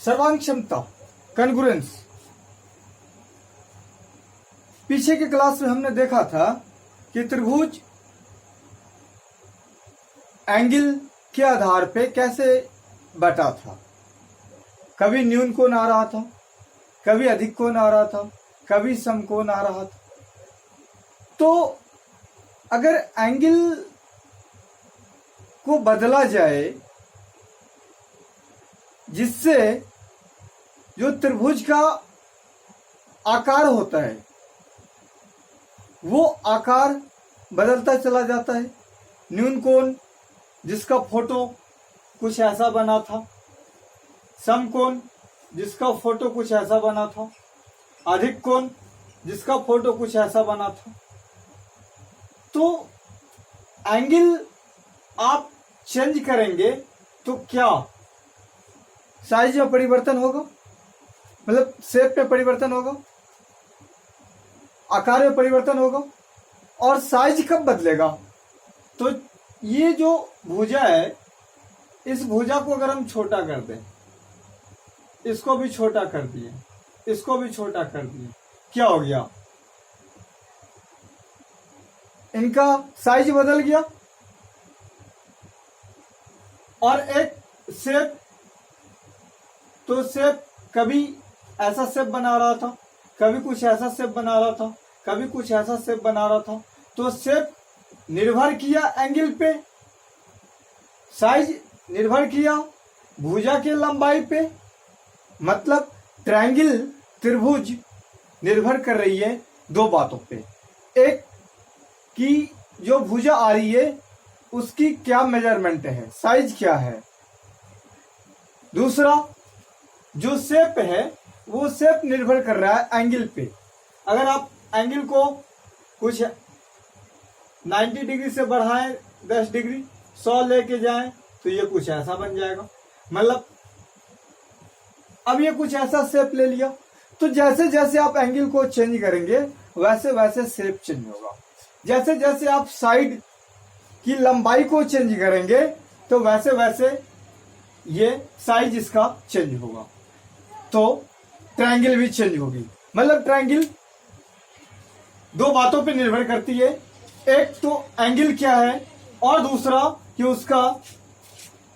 सर्वांग क्षमता, कॉन्ग्रुएंस। पीछे के क्लास में हमने देखा था कि त्रिभुज एंगल के आधार पे कैसे बटा था। कभी न्यून कोण आ रहा था, कभी अधिक कोण आ रहा था, कभी समकोण आ रहा था। तो अगर एंगल को बदला जाए जिससे जो त्रिभुज का आकार होता है वो आकार बदलता चला जाता है। न्यून कोण जिसका फोटो कुछ ऐसा बना था, समकोण जिसका फोटो कुछ ऐसा बना था, अधिक कोण जिसका फोटो कुछ ऐसा बना था। तो एंगल आप चेंज करेंगे तो क्या साइज में परिवर्तन होगा, मतलब शेप में परिवर्तन होगा, आकार में परिवर्तन होगा। और साइज कब बदलेगा? तो ये जो भुजा है, इस भुजा को अगर हम छोटा कर दें, इसको भी छोटा कर दिए, इसको भी छोटा कर दिए, क्या हो गया? इनका साइज बदल गया। और एक शेप, तो शेप कभी ऐसा शेप बना रहा था, कभी कुछ ऐसा शेप बना रहा था, कभी कुछ ऐसा शेप बना रहा था। तो शेप निर्भर किया एंगल पे, साइज निर्भर किया भुजा के लंबाई पे। मतलब ट्रायंगल, त्रिभुज निर्भर कर रही है दो बातों पे। एक कि जो भुजा आ रही है उसकी क्या मेजरमेंट है, साइज क्या है। दूसरा जो शेप है वो शेप निर्भर कर रहा है एंगल पे। अगर आप एंगल को कुछ 90 डिग्री से बढ़ाएं, 10 डिग्री, 100 लेके जाएं, तो ये कुछ ऐसा बन जाएगा। मतलब अब ये कुछ ऐसा शेप ले लिया। तो जैसे जैसे आप एंगल को चेंज करेंगे वैसे वैसे शेप चेंज होगा। जैसे जैसे आप साइड की लंबाई को चेंज करेंगे तो वैसे वैसे ये साइज इसका चेंज होगा। तो ट्रायंगल भी चेंज होगी। मतलब ट्रायंगल दो बातों पे निर्भर करती है। एक तो एंगल क्या है और दूसरा कि उसका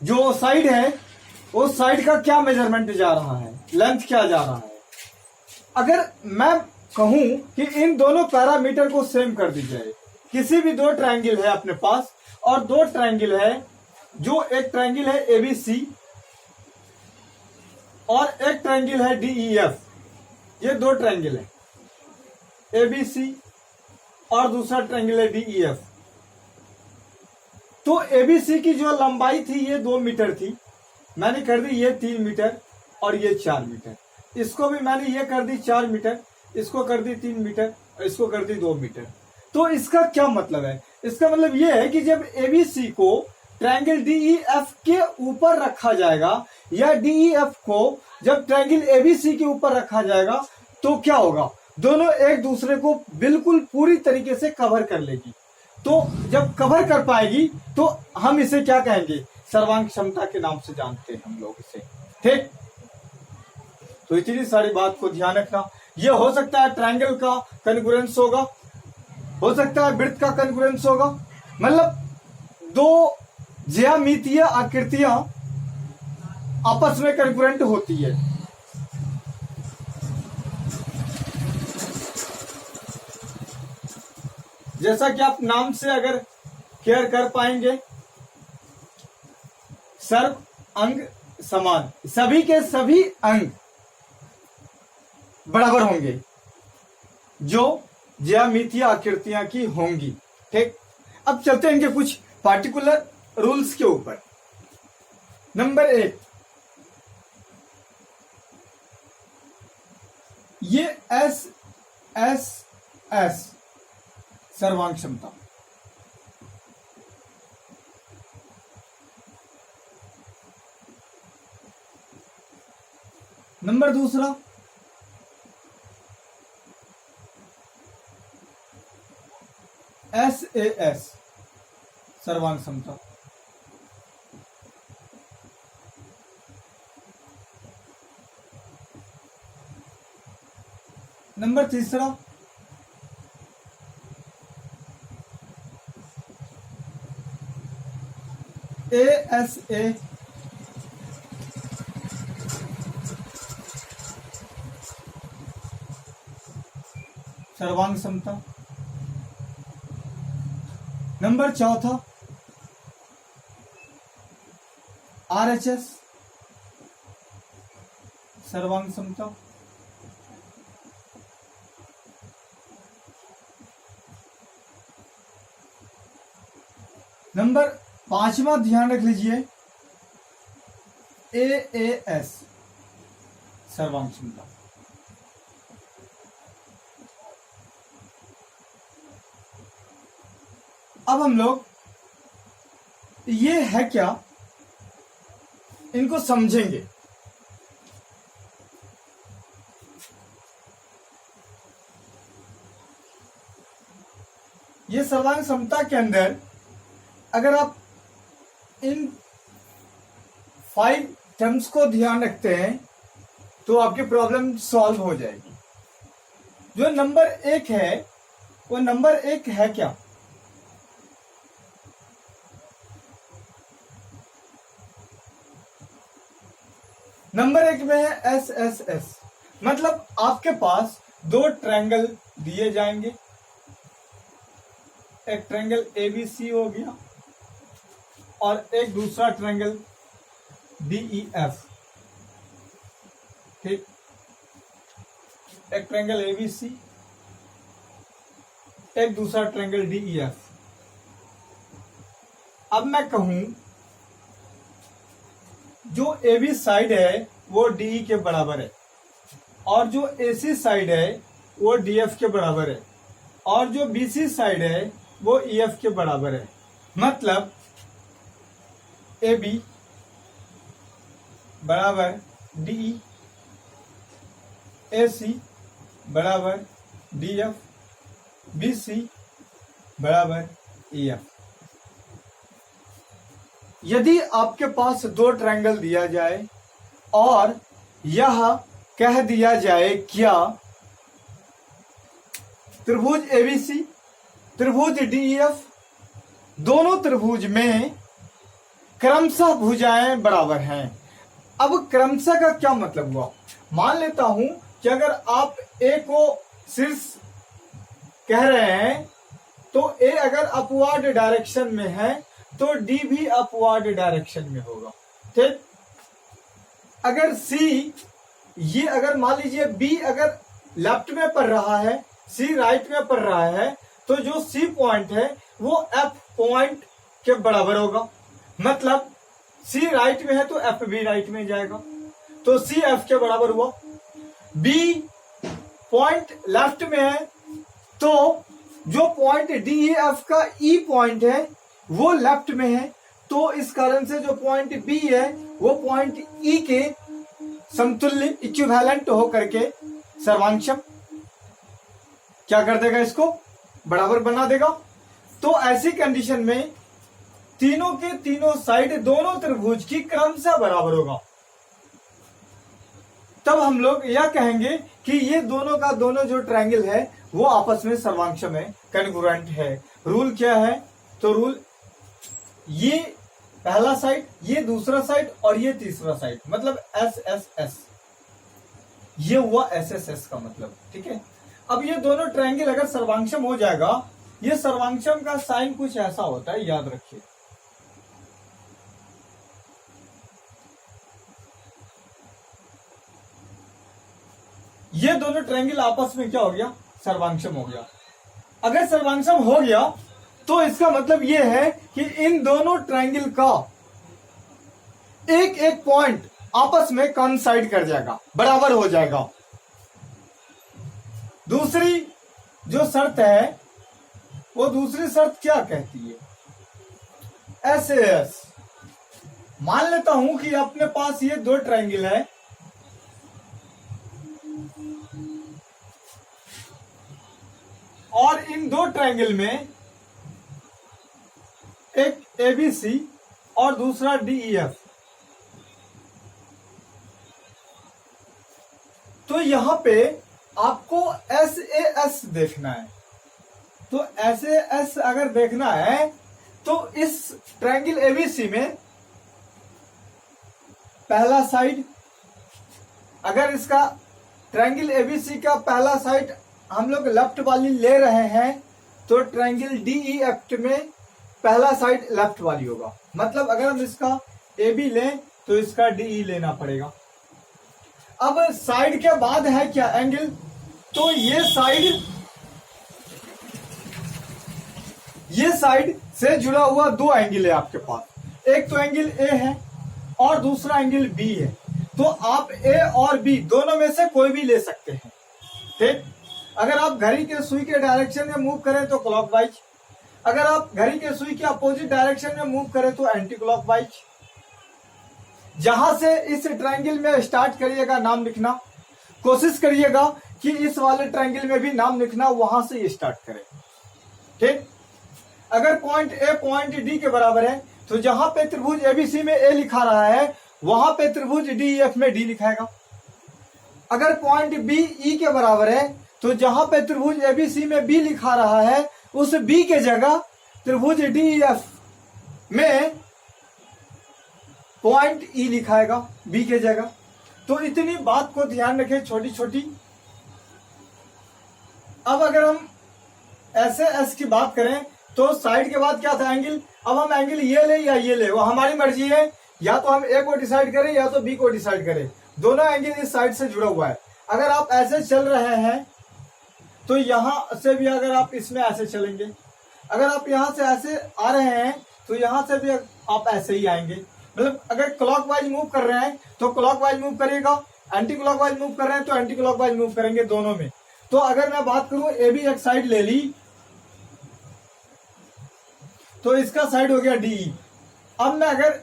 जो साइड है वो साइड का क्या मेजरमेंट जा रहा है, लेंथ क्या जा रहा है। अगर मैं कहूं कि इन दोनों पैरामीटर को सेम कर दी जाए, किसी भी दो ट्रायंगल है अपने पास और दो ट्रायंगल है, जो एक ट्रायंगल है एबीसी और एक ट्रायंगल है डीईएफ। ये दो ट्रायंगल है, एबीसी और दूसरा ट्रायंगल है डीईएफ। तो एबीसी की जो लंबाई थी ये 2 मीटर थी, मैंने कर दी ये 3 मीटर और ये 4 मीटर। इसको भी मैंने ये कर दी 4 मीटर, इसको कर दी 3 मीटर और इसको कर दी 2 मीटर। तो इसका क्या मतलब है? इसका मतलब ये है कि जब एबीसी को ट्रायंगल डीईएफ के ऊपर रखा जाएगा या डीईएफ को जब ट्रायंगल एबीसी के ऊपर रखा जाएगा तो क्या होगा? दोनों एक दूसरे को बिल्कुल पूरी तरीके से कवर कर लेगी। तो जब कवर कर पाएगी तो हम इसे क्या कहेंगे? सर्वांग क्षमता के नाम से जानते हैं हम लोग इसे। ठीक, तो इतनी सारी बात को ध्यान रखना। ये हो सकता है ट्रायंगल का कॉन्ग्रुएंस होगा, हो सकता है वृत्त का कॉन्ग्रुएंस होगा। मतलब दो ज्यामितीय आकृतियां आपस में कॉन्ग्रुएंट होती है। जैसा कि आप नाम से अगर केयर कर पाएंगे, सर्व अंग समान, सभी के सभी अंग बराबर होंगे जो ज्यामितीय आकृतियां की होंगी। ठीक, अब चलते हैं इनके कुछ पार्टिकुलर रूल्स के ऊपर। नंबर 1, ये एस एस एस सर्वांग क्षमता। नंबर दूसरा, एस ए एस सर्वांग क्षमता। नंबर तीसरा ASA सर्वांग समता। नंबर चौथा RHS सर्वांग समता। नंबर पांचवा ध्यान रख लीजिए AAS सर्वांग क्षमता। अब हम लोग ये है क्या इनको समझेंगे। ये सर्वांग क्षमता के अंदर अगर आप इन 5 टर्म्स को ध्यान रखते हैं तो आपकी प्रॉब्लम सॉल्व हो जाएगी। जो नंबर 1 है वो नंबर 1 है क्या? नंबर 1 में है SSS, मतलब आपके पास 2 ट्रायंगल दिए जाएंगे। एक ट्रायंगल ABC हो गया और एक दूसरा ट्रायंगल DEF। ठीक, एक ट्रायंगल ABC, एक दूसरा ट्रायंगल DEF। अब मैं कहूं जो AB साइड है वो DE के बराबर है और जो AC साइड है वो DF के बराबर है और जो BC साइड है वो EF के बराबर है। मतलब AB बराबर DE, AC बराबर DF, BC बराबर EF। यदि आपके पास 2 ट्रायंगल दिया जाए और यह कह दिया जाए क्या त्रिभुज ABC, त्रिभुज DEF, दोनों त्रिभुज में क्रमशः भुजाएं बराबर हैं। अब क्रमशः का क्या मतलब हुआ? मान लेता हूं कि अगर आप A को शीर्ष कह रहे हैं तो A अगर अपवर्ड डायरेक्शन में है तो D भी अपवर्ड डायरेक्शन में होगा। ठीक, अगर C ये अगर मान लीजिए B अगर लेफ्ट में पड़ रहा है, C राइट में पड़ रहा है, तो जो C पॉइंट है वो F पॉइंट के बराबर होगा। मतलब C राइट में है तो F भी राइट में जाएगा, तो C F के बराबर हुआ। B पॉइंट लेफ्ट में है तो जो पॉइंट DEF का E पॉइंट है वो लेफ्ट में है, तो इस कारण से जो पॉइंट B है वो पॉइंट E के समतुल्य इक्विवेलेंट होकर के सर्वांक्षम क्या कर देगा, इसको बराबर बना देगा। तो ऐसी कंडीशन में तीनों के तीनों साइड दोनों त्रिभुज की क्रमशः बराबर होगा। तब हम लोग यह कहेंगे कि ये दोनों का दोनों जो ट्रायंगल है वो आपस में सर्वांक्षम है, कॉन्ग्रुएंट है। रूल क्या है? तो रूल ये पहला साइड, ये दूसरा साइड और ये तीसरा साइड, मतलब SSS, ये हुआ SSS का मतलब। ठीक है, अब ये दोनों ट्रायंगल अगर सर्वांक्षम हो जाएगा, ये सर्वांक्षम का साइन कुछ ऐसा होता है, याद रखिए। ये दोनों ट्रायंगल आपस में क्या हो गया? सर्वांक्षम हो गया। अगर सर्वांक्षम हो गया तो इसका मतलब यह है कि इन दोनों ट्रायंगल का एक एक पॉइंट आपस में कोइंसाइड कर जाएगा, बराबर हो जाएगा। दूसरी जो शर्त है वो दूसरी शर्त क्या कहती है? SAS। मान लेता हूं कि अपने पास ये 2 ट्रायंगल है और इन 2 ट्रायंगल में एक ABC और दूसरा DEF। तो यहां पे आपको SAS देखना है। तो SAS अगर देखना है तो इस ट्रायंगल एबीसी में पहला साइड, अगर इसका ट्रायंगल एबीसी का पहला साइड हम लोग लेफ्ट वाली ले रहे हैं तो ट्रायंगल DEF में पहला साइड लेफ्ट वाली होगा। मतलब अगर हम इसका AB लें तो इसका DE लेना पड़ेगा। अब साइड के बाद है क्या एंगल, तो ये साइड से जुड़ा हुआ दो एंगल है आपके पास। एक तो एंगल A है और दूसरा एंगल B है। तो आप A और B दोनों में से कोई भी ले सकते हैं। ठीक, अगर आप घड़ी के सुई के डायरेक्शन में मूव करें तो क्लॉकवाइज, अगर आप घड़ी के सुई के अपोजिट डायरेक्शन में मूव करें तो एंटी क्लॉकवाइज। जहां से इस ट्रायंगल में स्टार्ट करिएगा नाम लिखना, कोशिश करिएगा कि इस वाले ट्रायंगल में भी नाम लिखना वहां से स्टार्ट करें। ठीक, अगर पॉइंट A पॉइंट D के बराबर है तो जहां पे त्रिभुज ABC में A लिखा रहा है वहां पे त्रिभुज DEF में D लिखाएगा। अगर पॉइंट B E के बराबर है तो जहां पे त्रिभुज ABC में B लिखा रहा है उस B के जगह त्रिभुज DEF में पॉइंट E लिखाएगा B के जगह। तो इतनी बात को ध्यान रखें, छोटी छोटी। अब अगर हम SAS की बात करें तो साइड के बाद क्या था एंगल। अब हम एंगल ये ले या ये ले, वो हमारी मर्जी है, या तो हम A को डिसाइड करें या तो B को डिसाइड करें। दोनों एंगल इस साइड से जुड़ा हुआ है। अगर आप ऐसे चल रहे हैं तो यहां से भी अगर आप इसमें ऐसे चलेंगे, अगर आप यहां से ऐसे आ रहे हैं तो यहां से भी आप ऐसे ही आएंगे। मतलब अगर क्लॉकवाइज मूव कर रहे हैं तो क्लॉकवाइज मूव करिएगा, एंटी क्लॉकवाइज मूव कर रहे हैं तो एंटी क्लॉकवाइज मूव करेंगे, दोनों में। तो अगर मैं बात करूं AB एक साइड ले ली तो इसका साइड हो गया DE। अब मैं अगर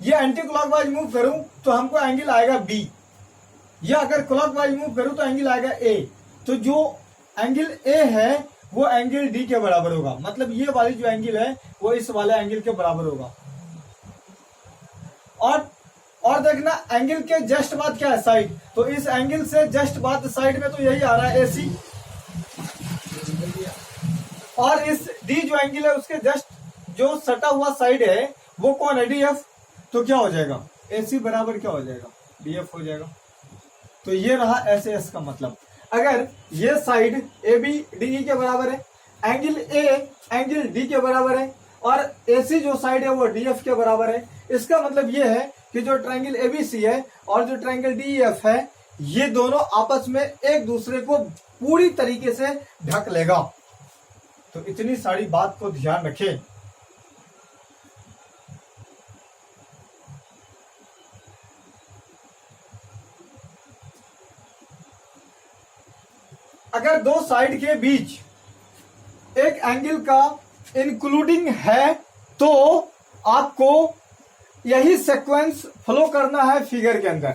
ये एंटी क्लॉकवाइज मूव करूं तो हमको एंगल आएगा B, या अगर क्लॉकवाइज मूव करूं तो एंगल आएगा A। तो जो एंगल A है वो एंगल D के बराबर होगा। मतलब ये वाली जो एंगल है वो इस वाले एंगल के बराबर होगा। और देखना एंगल के जस्ट बाद क्या है साइड, तो इस एंगल से जस्ट बाद साइड में तो यही आ रहा है AC। और इस D जो एंगल है उसके जस्ट जो सटा हुआ साइड है वो कौन है, DF। तो क्या हो जाएगा, AC बराबर क्या हो जाएगा, DF हो जाएगा। तो ये रहा SAS का मतलब। अगर ये साइड AB DE के बराबर है, एंगल A एंगल D के बराबर है और AC जो साइड है वो DF के बराबर है, इसका मतलब ये है कि जो ट्रायंगल ABC है और जो ट्रायंगल DEF है ये दोनों आपस में एक दूसरे को पूरी तरीके से ढक लेगा। तो इतनी सारी बात को ध्यान रखें। अगर दो साइड के बीच एक एंगल का इंक्लूडिंग है तो आपको यही सीक्वेंस फॉलो करना है फिगर के अंदर।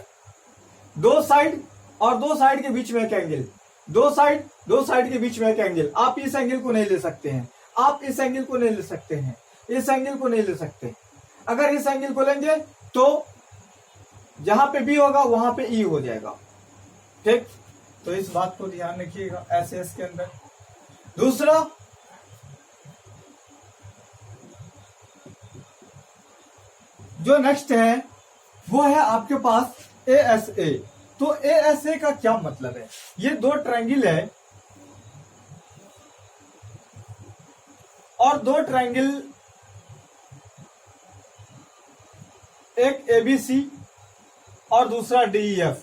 दो साइड और दो साइड के बीच में एक एंगल, दो साइड के बीच में एक एंगल। आप इस एंगल को नहीं ले सकते हैं, आप इस एंगल को नहीं ले सकते हैं, इस एंगल को नहीं ले सकते। अगर इस एंगल को लेंगे तो जहां पे B होगा वहां पे E हो जाएगा। ठीक, तो इस बात को ध्यान रखिएगा SAS के अंदर। दूसरा, जो नेक्स्ट है वो है आपके पास ASA। तो ASA का क्या मतलब है, ये दो ट्रायंगल है और दो ट्रायंगल, एक ABC और दूसरा DEF।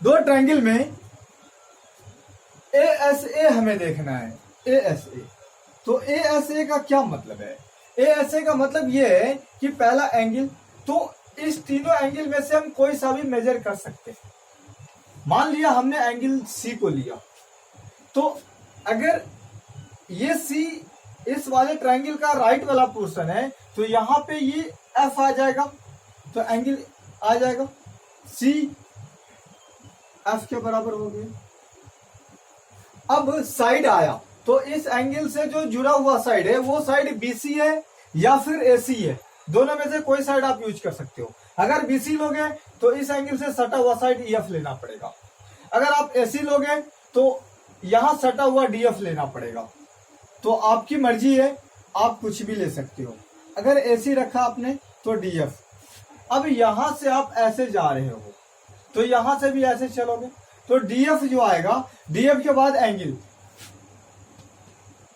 दो ट्रायंगल में ASA हमें देखना है, ASA। तो ASA का क्या मतलब है, ASA का मतलब ये है कि पहला एंगल, तो इस तीनों एंगल में से हम कोई सा भी मेजर कर सकते हैं। मान लिया हमने एंगल C को लिया, तो अगर ये C इस वाले ट्रायंगल का राइट वाला पोर्शन है तो यहां पे ये F आ जाएगा, तो एंगल आ जाएगा C F के बराबर हो गया। अब साइड आया तो इस एंगल से जो जुड़ा हुआ साइड है वो साइड BC है या फिर AC है, दोनों में से कोई साइड आप यूज कर सकते हो। अगर बीसी लोगे तो इस एंगल से सटा हुआ साइड ईएफ लेना पड़ेगा। अगर आप एसी लोगे तो यहां सटा हुआ डीएफ लेना पड़ेगा। तो आपकी मर्जी है, आप कुछ भी ले सकते हो। अगर एसी रखा आपने तो डीएफ। अब यहां से आप ऐसे जा रहे हो तो यहां से भी ऐसे चलोगे तो डीएफ जो आएगा, डीएफ के बाद एंगल,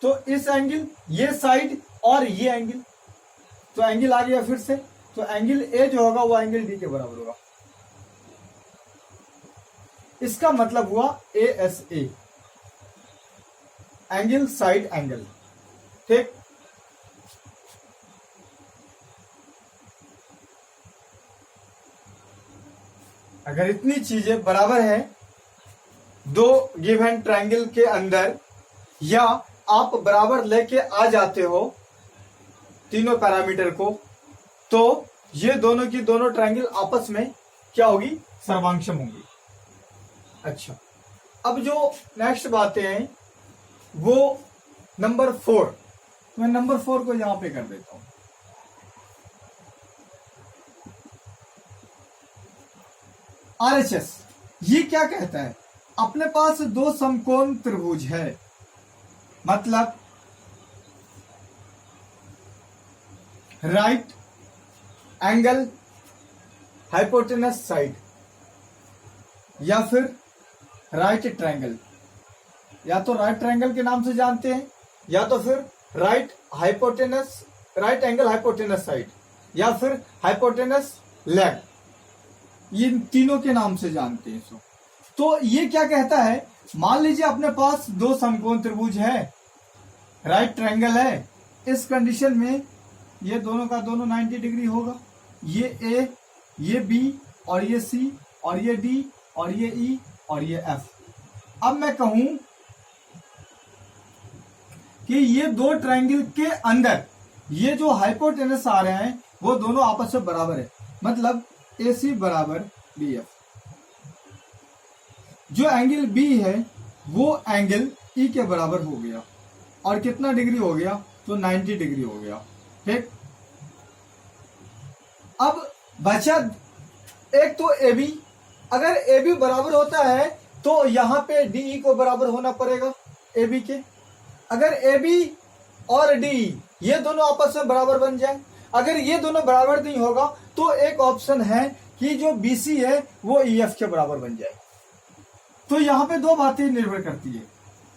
तो इस एंगल, ये साइड और ये एंगल, तो एंगल आ गया फिर से। तो एंगल ए जो होगा वो एंगल डी के बराबर होगा। इसका मतलब हुआ A S A, angle side angle. ठीक, अगर इतनी चीजें बराबर है दो गिवन ट्रायंगल के अंदर, या आप बराबर लेके आ जाते हो तीनों पैरामीटर को, तो ये दोनों की दोनों ट्रायंगल आपस में क्या होगी, सर्वांक्षम होंगी। अच्छा, अब जो नेक्स्ट बातें हैं वो नंबर 4, मैं नंबर 4 को यहां पे कर देता हूं। आरएचएस ये क्या कहता है, अपने पास दो समकोण त्रिभुज है, मतलब राइट एंगल हाइपोटेनस साइड, या फिर राइट ट्रायंगल, या तो राइट ट्रायंगल के नाम से जानते हैं, या तो फिर राइट एंगल हाइपोटेनस साइड, या फिर हाइपोटेनस लेग, ये तीनों के नाम से जानते हैं इसको। तो ये क्या कहता है, मान लीजिए अपने पास दो समकोण त्रिभुज है, राइट ट्रायंगल है, इस कंडीशन में ये दोनों का दोनों 90 डिग्री होगा, ये ए, ये बी, और ये सी, और ये डी, और ये ई, और ये एफ। अब मैं कहूं कि ये दो ट्रायंगल के अंदर ये जो हाइपोटेनस आ रहे हैं वो दोनों आपस में बराबर है, मतलब ए सी बराबर बी एफ। जो एंगल बी है वो एंगल ई के बराबर हो गया, और कितना डिग्री हो गया, तो 90 डिग्री हो गया। ठीक, अब बचा एक तो ए बी, अगर ए बी बराबर होता है तो यहां पे डी को बराबर होना पड़ेगा ए बी के। अगर ए बी और डी ये दोनों आपस में बराबर बन जाए, अगर ये दोनों बराबर नहीं होगा तो एक ऑप्शन है कि जो बीसी है वो ईएफ के बराबर बन जाए। तो यहां पे दो बातें निर्भर करती है,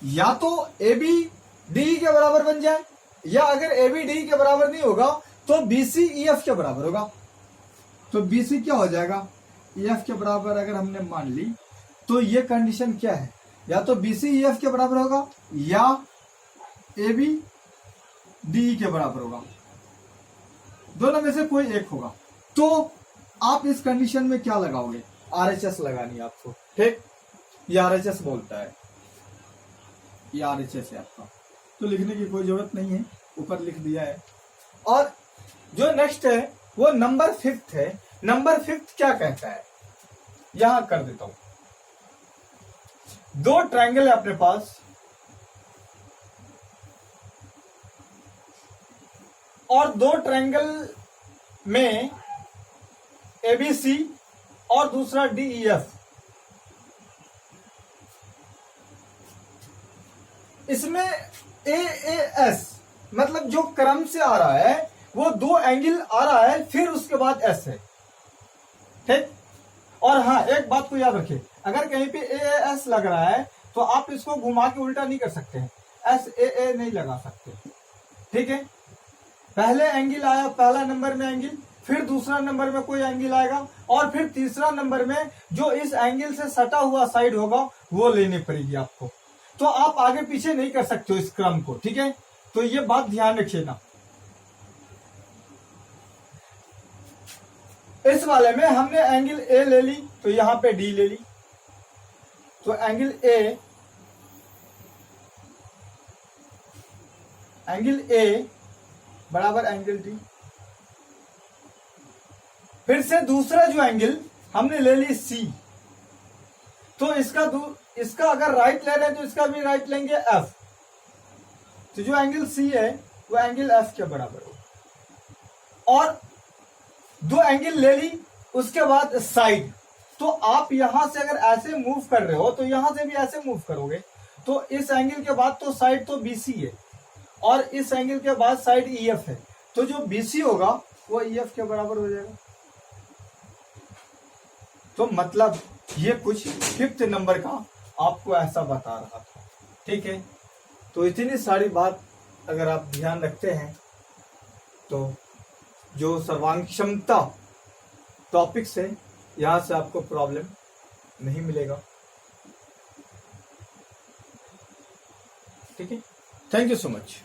या तो ए बी डी के बराबर बन जाए, या अगर ए बी डी के बराबर नहीं होगा तो बीसी ईएफ के बराबर होगा। तो बीसी क्या हो जाएगा, ईएफ के बराबर अगर हमने मान ली तो ये कंडीशन क्या है, या तो बीसी ईएफ के बराबर होगा या ए बी डी के बराबर होगा, दोनों में से कोई एक होगा। तो आप इस कंडीशन में क्या लगाओगे, आरएचएस लगानी है आपको। ठीक, ये आरएचएस बोलता है, ये आरएचएस है आपका, तो लिखने की कोई जरूरत नहीं है, ऊपर लिख दिया है। और जो नेक्स्ट है वो नंबर 5 है। नंबर 5 क्या कहता है, यहां कर देता हूं। दो ट्रायंगल है अपने पास, और दो ट्रायंगल में एबीसी और दूसरा डीईएफ, इसमें एएएस मतलब जो क्रम से आ रहा है वो दो एंगल आ रहा है, फिर उसके बाद एस है। ठीक, और हाँ एक बात को याद रखिए, अगर कहीं पे एएएस लग रहा है तो आप इसको घुमा के उल्टा नहीं कर सकते हैं, एस ए नहीं लगा सकते। ठीक है, पहले एंगल आया, पहला नंबर में एंगल, फिर दूसरा नंबर में कोई एंगल आएगा, और फिर तीसरा नंबर में जो इस एंगल से सटा हुआ साइड होगा वो लेनी पड़ेगी आपको। तो आप आगे पीछे नहीं कर सकते हो इस क्रम को। ठीक है, तो ये बात ध्यान रखिए ना। इस वाले में हमने एंगल ए ले ली तो यहां पे डी ले ली, तो एंगल ए बराबर एंगल डी। फिर से दूसरा जो एंगल हमने ले ली सी, तो इसका अगर राइट ले रहे हैं तो इसका भी राइट लेंगे एफ, तो जो एंगल सी है वो एंगल एफ के बराबर हो। और दो एंगल ले ली उसके बाद साइड, तो आप यहां से अगर ऐसे मूव कर रहे हो तो यहां से भी ऐसे मूव करोगे, तो इस एंगल के बाद तो साइड तो बीसी है और इस एंगल के बाद साइड ईएफ है, तो जो बीसी होगा वो ईएफ के बराबर हो जाएगा। तो मतलब ये कुछ 5th नंबर का आपको ऐसा बता रहा था, ठीक है। तो इतनी सारी बात अगर आप ध्यान रखते हैं तो जो सर्वांग क्षमता टॉपिक्स है यहां से आपको प्रॉब्लम नहीं मिलेगा, ठीक है। Thank you so much.